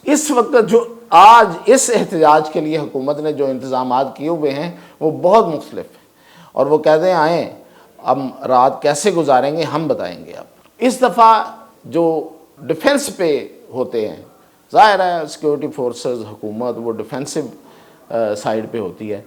اس وقت جو آج اس احتجاج کے لیے حکومت نے جو انتظامات کیے ہوئے ہیں وہ بہت مختلف ہیں، اور وہ کہتے ہیں آئیں ہم رات کیسے گزاریں گے ہم بتائیں گے آپ۔ اس دفعہ جو ڈیفنس پہ ہوتے ہیں، ظاہر ہے سیکیورٹی فورسز حکومت وہ ڈیفینسو سائیڈ پہ ہوتی ہے،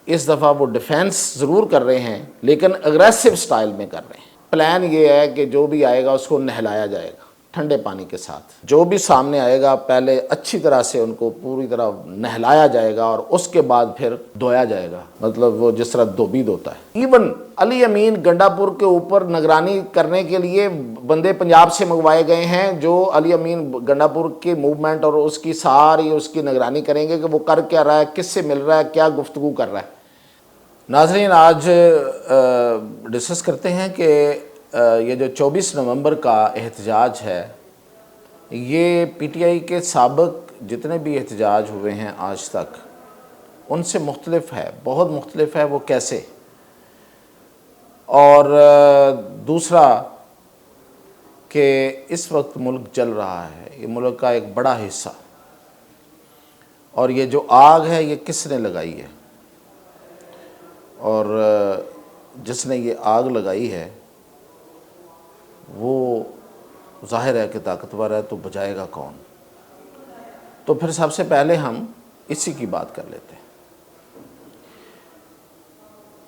اس دفعہ وہ ڈیفینس ضرور کر رہے ہیں لیکن اگریسو سٹائل میں کر رہے ہیں۔ پلان یہ ہے کہ جو بھی آئے گا اس کو نہلایا جائے گا ٹھنڈے پانی کے ساتھ، جو بھی سامنے آئے گا پہلے اچھی طرح سے ان کو پوری طرح نہلایا جائے گا اور اس کے بعد پھر دھویا جائے گا، مطلب وہ جس طرح دھوبی دھوتا ہے۔ ایون علی امین گنڈا پور کے اوپر نگرانی کرنے کے لیے بندے پنجاب سے منگوائے گئے ہیں جو علی امین گنڈا پور کی موومنٹ اور اس کی ساری اس کی نگرانی کریں گے کہ وہ کر کیا رہا ہے، کس سے مل رہا ہے، کیا گفتگو کر رہا ہے۔ ناظرین، آج ڈسکس کرتے ہیں کہ یہ جو 24 نومبر کا احتجاج ہے یہ پی ٹی آئی کے سابق جتنے بھی احتجاج ہوئے ہیں آج تک ان سے مختلف ہے، بہت مختلف ہے۔ وہ کیسے؟ اور دوسرا کہ اس وقت ملک جل رہا ہے، یہ ملک کا ایک بڑا حصہ، اور یہ جو آگ ہے یہ کس نے لگائی ہے، اور جس نے یہ آگ لگائی ہے وہ ظاہر ہے کہ طاقتور ہے، تو بجائے گا کون؟ تو پھر سب سے پہلے ہم اسی کی بات کر لیتے ہیں۔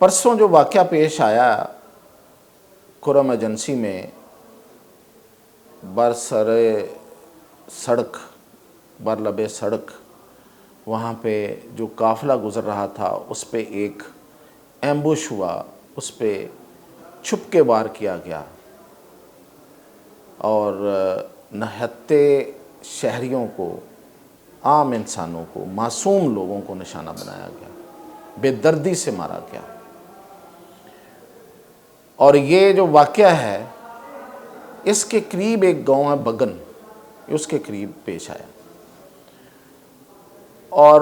پرسوں جو واقعہ پیش آیا کرم ایجنسی میں برسر سڑک برلب سڑک، وہاں پہ جو قافلہ گزر رہا تھا اس پہ ایک ایمبوش ہوا، اس پہ چھپ کے وار کیا گیا اور نہتے شہریوں کو، عام انسانوں کو، معصوم لوگوں کو نشانہ بنایا گیا، بے دردی سے مارا گیا۔ اور یہ جو واقعہ ہے اس کے قریب ایک گاؤں ہے بگن، اس کے قریب پیش آیا، اور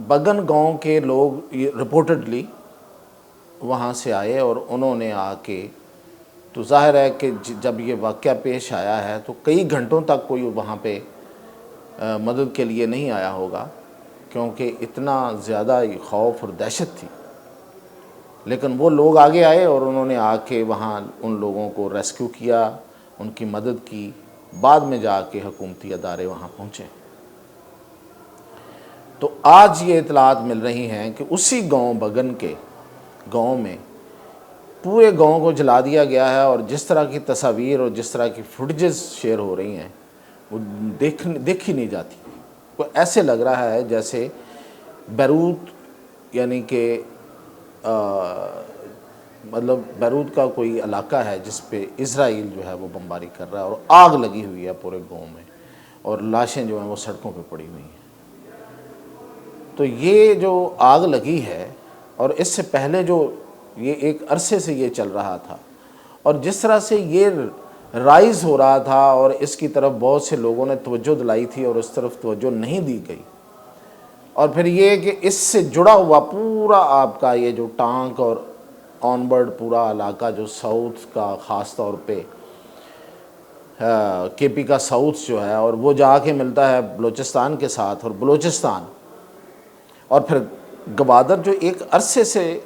بگن گاؤں کے لوگ رپورٹڈلی وہاں سے آئے اور انہوں نے آ کے، تو ظاہر ہے کہ جب یہ واقعہ پیش آیا ہے تو کئی گھنٹوں تک کوئی وہاں پہ مدد کے لیے نہیں آیا ہوگا کیونکہ اتنا زیادہ خوف اور دہشت تھی، لیکن وہ لوگ آگے آئے اور انہوں نے آ کے وہاں ان لوگوں کو ریسکیو کیا، ان کی مدد کی، بعد میں جا کے حکومتی ادارے وہاں پہنچے۔ تو آج یہ اطلاعات مل رہی ہیں کہ اسی گاؤں بگن کے گاؤں میں پورے گاؤں کو جلا دیا گیا ہے، اور جس طرح کی تصاویر اور جس طرح کی فوٹیجز شیئر ہو رہی ہیں وہ دیکھی نہیں جاتی۔ وہ ایسے لگ رہا ہے جیسے بیروت، یعنی کہ مطلب بیروت کا کوئی علاقہ ہے جس پہ اسرائیل جو ہے وہ بمباری کر رہا ہے، اور آگ لگی ہوئی ہے پورے گاؤں میں، اور لاشیں جو ہیں وہ سڑکوں پہ پڑی ہوئی ہیں۔ تو یہ جو آگ لگی ہے، اور اس سے پہلے جو یہ ایک عرصے سے یہ چل رہا تھا، اور جس طرح سے یہ رائز ہو رہا تھا اور اس کی طرف بہت سے لوگوں نے توجہ دلائی تھی اور اس طرف توجہ نہیں دی گئی، اور پھر یہ کہ اس سے جڑا ہوا پورا آپ کا یہ جو ٹانک اور آن برڈ پورا علاقہ جو ساؤتھ کا خاص طور پہ کے پی کا ساؤتھ جو ہے، اور وہ جا کے ملتا ہے بلوچستان کے ساتھ، اور بلوچستان اور پھر گوادر جو ایک عرصے سے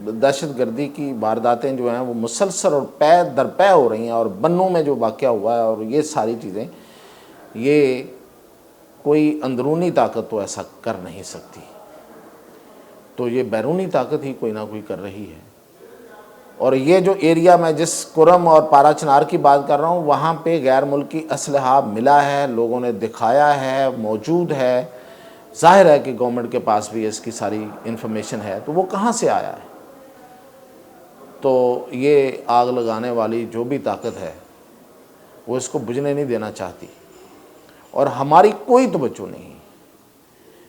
دہشت گردی کی وارداتیں جو ہیں وہ مسلسل اور پے در پے ہو رہی ہیں، اور بنوں میں جو واقعہ ہوا ہے اور یہ ساری چیزیں، یہ کوئی اندرونی طاقت تو ایسا کر نہیں سکتی، تو یہ بیرونی طاقت ہی کوئی نہ کوئی کر رہی ہے۔ اور یہ جو ایریا میں جس کرم اور پارا چنار کی بات کر رہا ہوں، وہاں پہ غیر ملکی اسلحہ ملا ہے، لوگوں نے دکھایا ہے، موجود ہے، ظاہر ہے کہ گورنمنٹ کے پاس بھی اس کی ساری انفارمیشن ہے، تو وہ کہاں سے آیا ہے؟ تو یہ آگ لگانے والی جو بھی طاقت ہے وہ اس کو بجھنے نہیں دینا چاہتی، اور ہماری کوئی توجہ نہیں۔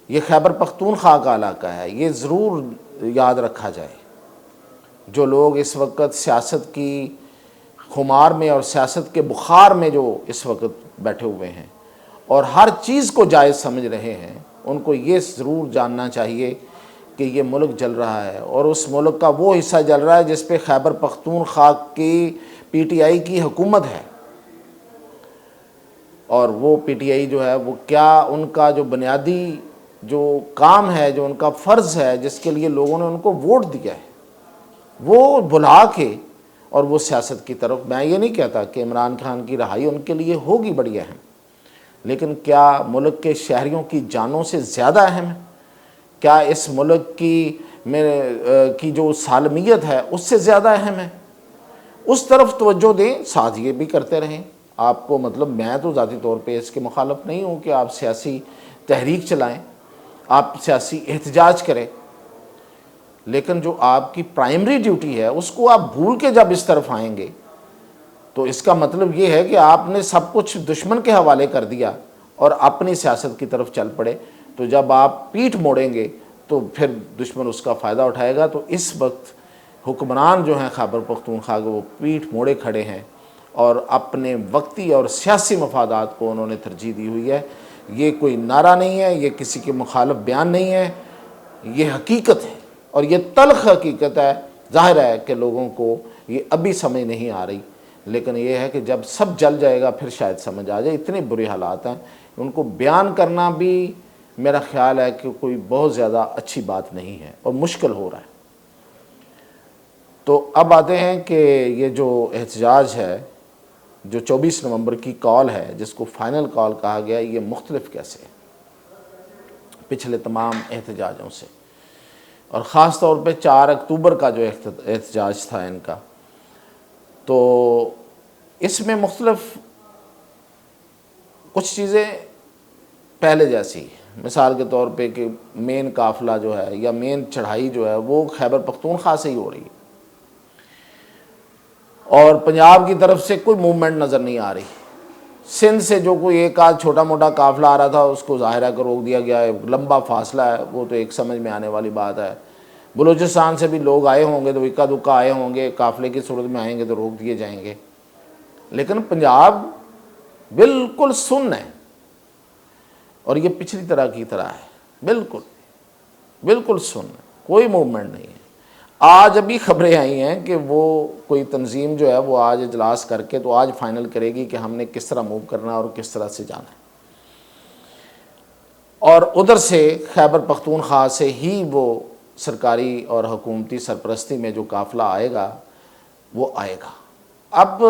یہ خیبر پختونخوا کا علاقہ ہے، یہ ضرور یاد رکھا جائے۔ جو لوگ اس وقت سیاست کی خمار میں اور سیاست کے بخار میں جو اس وقت بیٹھے ہوئے ہیں اور ہر چیز کو جائز سمجھ رہے ہیں، ان کو یہ ضرور جاننا چاہیے کہ یہ ملک جل رہا ہے، اور اس ملک کا وہ حصہ جل رہا ہے جس پہ خیبر پختونخوا کی پی ٹی آئی کی حکومت ہے۔ اور وہ پی ٹی آئی جو ہے وہ کیا ان کا جو بنیادی جو کام ہے، جو ان کا فرض ہے جس کے لیے لوگوں نے ان کو ووٹ دیا ہے، وہ بھلا کے اور وہ سیاست کی طرف، میں یہ نہیں کہتا کہ عمران خان کی رہائی ان کے لیے ہوگی بڑی اہم، لیکن کیا ملک کے شہریوں کی جانوں سے زیادہ اہم ہے؟ کیا اس ملک کی جو سالمیت ہے اس سے زیادہ اہم ہے؟ اس طرف توجہ دیں، ساتھ یہ بھی کرتے رہیں۔ آپ کو مطلب میں تو ذاتی طور پہ اس کے مخالف نہیں ہوں کہ آپ سیاسی تحریک چلائیں، آپ سیاسی احتجاج کریں، لیکن جو آپ کی پرائمری ڈیوٹی ہے اس کو آپ بھول کے جب اس طرف آئیں گے تو اس کا مطلب یہ ہے کہ آپ نے سب کچھ دشمن کے حوالے کر دیا اور اپنی سیاست کی طرف چل پڑے۔ تو جب آپ پیٹھ موڑیں گے تو پھر دشمن اس کا فائدہ اٹھائے گا۔ تو اس وقت حکمران جو ہیں خیبر پختونخوا کے، وہ پیٹھ موڑے کھڑے ہیں اور اپنے وقتی اور سیاسی مفادات کو انہوں نے ترجیح دی ہوئی ہے۔ یہ کوئی نعرہ نہیں ہے، یہ کسی کے مخالف بیان نہیں ہے، یہ حقیقت ہے، اور یہ تلخ حقیقت ہے۔ ظاہر ہے کہ لوگوں کو یہ ابھی سمجھ نہیں آ رہی، لیکن یہ ہے کہ جب سب جل جائے گا پھر شاید سمجھ آ جائے۔ اتنے برے حالات ہیں، ان کو بیان کرنا بھی میرا خیال ہے کہ کوئی بہت زیادہ اچھی بات نہیں ہے اور مشکل ہو رہا ہے۔ تو اب آتے ہیں کہ یہ جو احتجاج ہے، جو 24 نومبر کی کال ہے جس کو فائنل کال کہا گیا، یہ مختلف کیسے ہے پچھلے تمام احتجاجوں سے، اور خاص طور پہ 4 اکتوبر کا جو احتجاج تھا ان کا، تو اس میں مختلف کچھ چیزیں پہلے جیسی، مثال کے طور پہ کہ مین قافلہ جو ہے یا مین چڑھائی جو ہے وہ خیبر پختونخوا سے ہی ہو رہی ہے، اور پنجاب کی طرف سے کوئی موومنٹ نظر نہیں آ رہی۔ سندھ سے جو کوئی ایک آدھ چھوٹا موٹا قافلہ آ رہا تھا اس کو ظاہر ہے کہ روک دیا گیا ہے، لمبا فاصلہ ہے، وہ تو ایک سمجھ میں آنے والی بات ہے۔ بلوچستان سے بھی لوگ آئے ہوں گے تو اکا دکا آئے ہوں گے، قافلے کی صورت میں آئیں گے تو روک دیے جائیں گے، لیکن پنجاب بالکل سن ہے، اور یہ پچھلی طرح کی طرح ہے، بالکل سن ہے، کوئی موومنٹ نہیں ہے۔ آج ابھی خبریں آئی ہیں کہ وہ کوئی تنظیم جو ہے وہ آج اجلاس کر کے تو آج فائنل کرے گی کہ ہم نے کس طرح موو کرنا اور کس طرح سے جانا ہے، اور ادھر سے خیبر پختونخوا سے ہی وہ سرکاری اور حکومتی سرپرستی میں جو قافلہ آئے گا وہ آئے گا۔ اب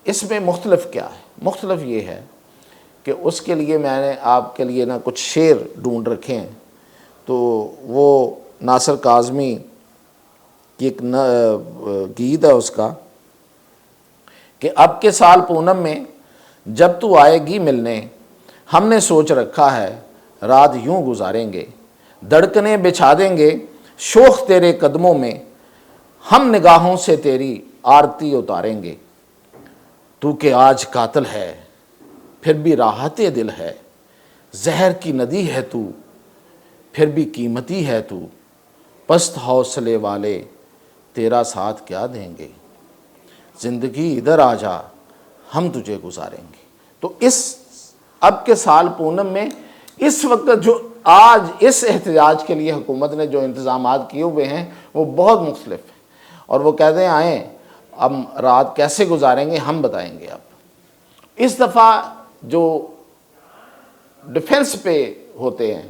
اس میں مختلف کیا ہے؟ مختلف یہ ہے کہ اس کے لیے میں نے آپ کے لیے کچھ شعر ڈھونڈ رکھے ہیں، تو وہ ناصر کاظمی کی ایک گیت ہے اس کا کہ اب کے سال پونم میں جب تو آئے گی ملنے، ہم نے سوچ رکھا ہے رات یوں گزاریں گے، دھڑکنیں بچھا دیں گے شوق تیرے قدموں میں، ہم نگاہوں سے تیری آرتی اتاریں گے، تو کہ آج قاتل ہے پھر بھی راحت دل ہے، زہر کی ندی ہے تو پھر بھی قیمتی ہے تو، پست حوصلے والے تیرا ساتھ کیا دیں گے، زندگی ادھر آ جا ہم تجھے گزاریں گے۔ تو اس اب کے سال پونم میں اس وقت جو آج اس احتجاج کے لیے حکومت نے جو انتظامات کیے ہوئے ہیں وہ بہت مختلف ہیں، اور وہ کہتے ہیں آئیں اب رات کیسے گزاریں گے ہم بتائیں گے۔ اب اس دفعہ جو ڈیفنس پہ ہوتے ہیں،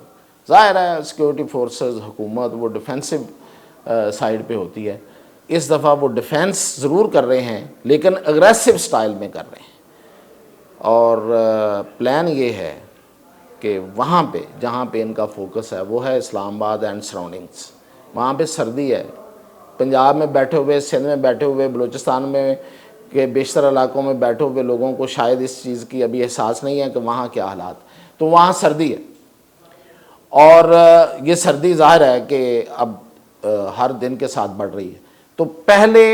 ظاہر ہے سیکیورٹی فورسز حکومت وہ ڈیفینسو سائیڈ پہ ہوتی ہے، اس دفعہ وہ ڈیفینس ضرور کر رہے ہیں لیکن اگریسو سٹائل میں کر رہے ہیں، اور پلان یہ ہے کہ وہاں پہ جہاں پہ ان کا فوکس ہے وہ ہے اسلام آباد اینڈ سراؤنڈنگس، وہاں پہ سردی ہے، پنجاب میں بیٹھے ہوئے، سندھ میں بیٹھے ہوئے، بلوچستان میں کے بیشتر علاقوں میں بیٹھے ہوئے لوگوں کو شاید اس چیز کی ابھی احساس نہیں ہے کہ وہاں کیا حالات، تو وہاں سردی ہے، اور یہ سردی ظاہر ہے کہ اب ہر دن کے ساتھ بڑھ رہی ہے۔ تو پہلے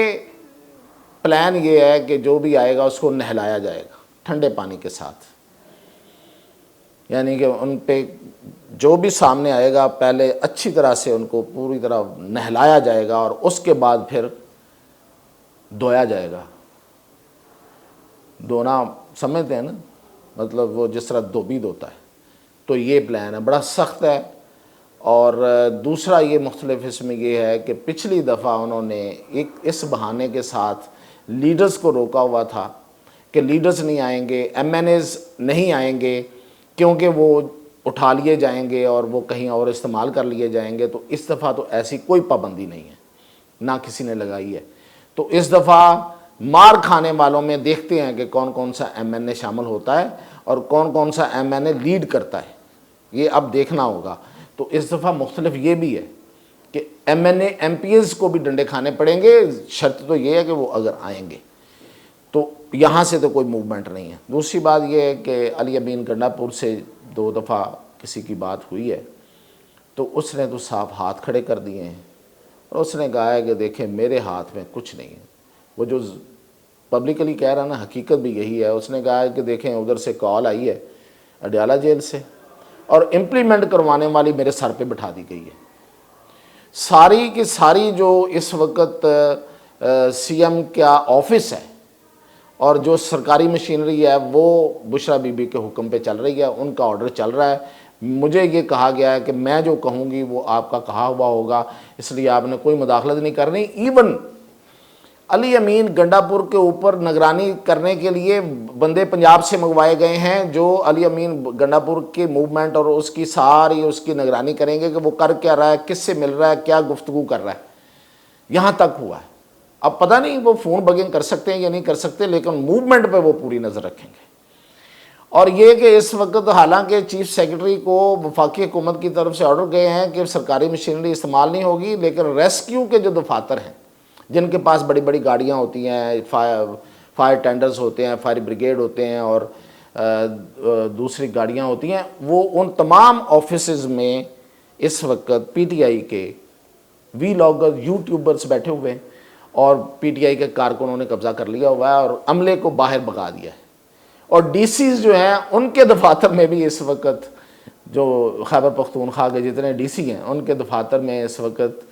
پلان یہ ہے کہ جو بھی آئے گا اس کو نہلایا جائے گا ٹھنڈے پانی کے ساتھ، یعنی کہ ان پہ جو بھی سامنے آئے گا پہلے اچھی طرح سے ان کو پوری طرح نہلایا جائے گا، اور اس کے بعد پھر دھویا جائے گا۔ دھونا سمجھتے ہیں نا، مطلب وہ جس طرح دھوبی دھوتا ہے، تو یہ پلان ہے، بڑا سخت ہے۔ اور دوسرا یہ مختلف اس میں یہ ہے کہ پچھلی دفعہ انہوں نے ایک اس بہانے کے ساتھ لیڈرز کو روکا ہوا تھا کہ لیڈرز نہیں آئیں گے, ایم این ایز نہیں آئیں گے کیونکہ وہ اٹھا لیے جائیں گے اور وہ کہیں اور استعمال کر لیے جائیں گے. تو اس دفعہ تو ایسی کوئی پابندی نہیں ہے, نہ کسی نے لگائی ہے. تو اس دفعہ مار کھانے والوں میں دیکھتے ہیں کہ کون کون سا ایم این اے شامل ہوتا ہے اور کون کون سا ایم این اے لیڈ کرتا ہے, یہ اب دیکھنا ہوگا. تو اس دفعہ مختلف یہ بھی ہے کہ M N A M P As کو بھی ڈنڈے کھانے پڑیں گے, شرط تو یہ ہے کہ وہ اگر آئیں گے. تو یہاں سے تو کوئی موومنٹ نہیں ہے. دوسری بات یہ ہے کہ علی امین گنڈا پور سے 2 دفعہ کسی کی بات ہوئی ہے, تو اس نے تو صاف ہاتھ کھڑے کر دیے ہیں اور اس نے کہا ہے کہ دیکھیں میرے ہاتھ میں کچھ نہیں ہے. وہ جو پبلکلی کہہ رہا نا, حقیقت بھی یہی ہے. اس نے کہا ہے کہ دیکھیں ادھر سے کال آئی ہے اڈیالہ جیل سے اور امپلیمنٹ کروانے والی میرے سر پہ بٹھا دی گئی ہے. ساری کی ساری جو اس وقت سی ایم کا آفس ہے اور جو سرکاری مشینری ہے وہ بشرا بی بی کے حکم پہ چل رہی ہے, ان کا آرڈر چل رہا ہے. مجھے یہ کہا گیا ہے کہ میں جو کہوں گی وہ آپ کا کہا ہوا ہوگا, اس لیے آپ نے کوئی مداخلت نہیں کرنی. ایون علی امین گنڈا پور کے اوپر نگرانی کرنے کے لیے بندے پنجاب سے منگوائے گئے ہیں جو علی امین گنڈا پور کے موومنٹ اور اس کی ساری اس کی نگرانی کریں گے کہ وہ کر کیا رہا ہے, کس سے مل رہا ہے, کیا گفتگو کر رہا ہے. یہاں تک ہوا ہے. اب پتہ نہیں وہ فون بگنگ کر سکتے ہیں یا نہیں کر سکتے, لیکن موومنٹ پہ وہ پوری نظر رکھیں گے. اور یہ کہ اس وقت حالانکہ چیف سیکرٹری کو وفاقی حکومت کی طرف سے آرڈر گئے ہیں کہ سرکاری مشینری استعمال نہیں ہوگی, لیکن ریسکیو کے جو دفاتر ہیں جن کے پاس بڑی بڑی گاڑیاں ہوتی ہیں, فائر ٹینڈرز ہوتے ہیں, فائر بریگیڈ ہوتے ہیں اور دوسری گاڑیاں ہوتی ہیں, وہ ان تمام آفیسز میں اس وقت پی ٹی آئی کے وی لاگر یوٹیوبرز بیٹھے ہوئے ہیں اور پی ٹی آئی کے کارکنوں نے قبضہ کر لیا ہوا ہے اور عملے کو باہر بھگا دیا ہے. اور ڈی سیز جو ہیں ان کے دفاتر میں بھی اس وقت جو خیبر پختونخوا کے جتنے ڈی سی ہیں ان کے دفاتر میں اس وقت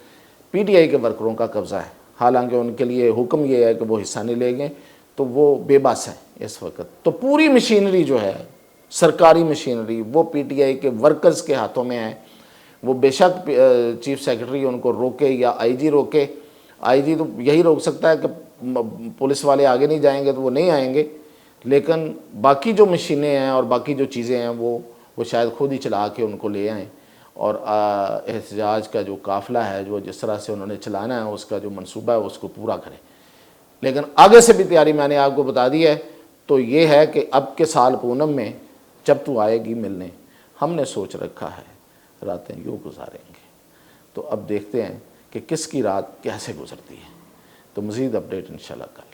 پی ٹی آئی کے ورکروں کا قبضہ ہے. حالانکہ ان کے لیے حکم یہ ہے کہ وہ حصہ نہیں لیں گے, تو وہ بے بس ہیں اس وقت. تو پوری مشینری جو ہے سرکاری مشینری وہ پی ٹی آئی کے ورکرز کے ہاتھوں میں ہے. وہ بے شک چیف سیکرٹری ان کو روکے یا آئی جی روکے, آئی جی تو یہی روک سکتا ہے کہ پولیس والے آگے نہیں جائیں گے تو وہ نہیں آئیں گے, لیکن باقی جو مشینیں ہیں اور باقی جو چیزیں ہیں وہ شاید خود ہی چلا کے ان کو لے آئیں اور احتجاج کا جو قافلہ ہے جو جس طرح سے انہوں نے چلانا ہے اس کا جو منصوبہ ہے اس کو پورا کریں. لیکن آگے سے بھی تیاری میں نے آپ کو بتا دی ہے. تو یہ ہے کہ اب کے سال پونم میں جب تو آئے گی ملنے, ہم نے سوچ رکھا ہے راتیں یوں گزاریں گے. تو اب دیکھتے ہیں کہ کس کی رات کیسے گزرتی ہے. تو مزید اپڈیٹ انشاءاللہ کل.